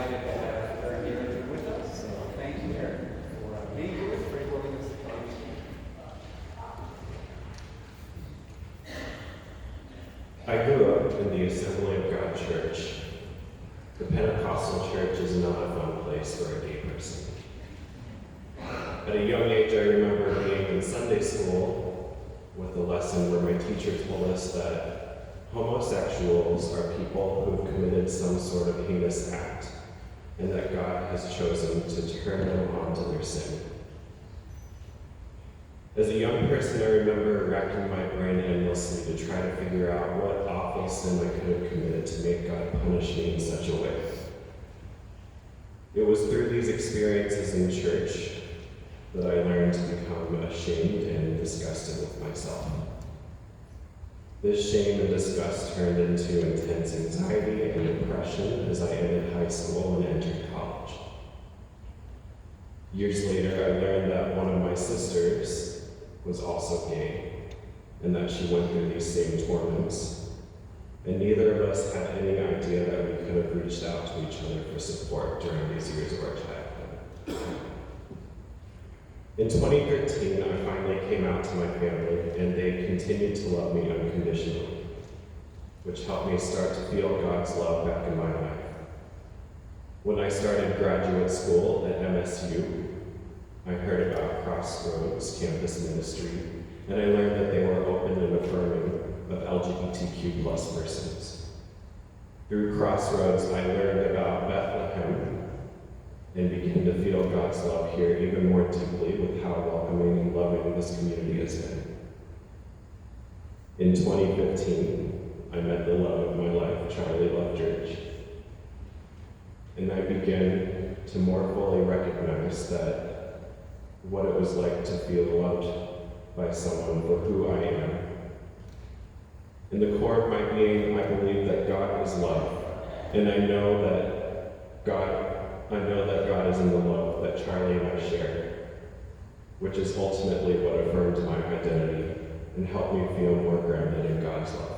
delighted to have her here with us. So thank you, Eric, for being here with Great Willingness to come. I grew up in the Assembly of God Church. The Pentecostal church is not a fun place for a gay person. At a young age, I remember being in Sunday school with a lesson where my teacher told us that homosexuals are people who have committed some sort of heinous act, and that God has chosen to turn them on to their sin. As a young person, I remember racking my brain endlessly to try to figure out what awful sin I could have committed to make God punish me in such a way. It was through these experiences in church that I learned to become ashamed and disgusted with myself. This shame and disgust turned into intense anxiety and depression as I ended high school and entered college. Years later, I learned that one of my sisters was also gay, and that she went through these same torments. And neither of us had any idea that we could have reached out to each other for support during these years of our childhood. In 2013, I finally came out to my family, and they continued to love me unconditionally, which helped me start to feel God's love back in my life. When I started graduate school at MSU, I heard about Crossroads campus ministry, and I learned that they were open and affirming of LGBTQ+ persons. Through Crossroads, I learned about Bethlehem and began to feel God's love here even more deeply with how welcoming and loving this community has been. In 2015, I met the love of my life, Charlie Loveridge, and I began to more fully recognize that what it was like to feel loved by someone for who I am. In the core of my being, I believe that God is love, and I know that God is in the love that Charlie and I share, which is ultimately what affirmed my identity and helped me feel more grounded in God's love.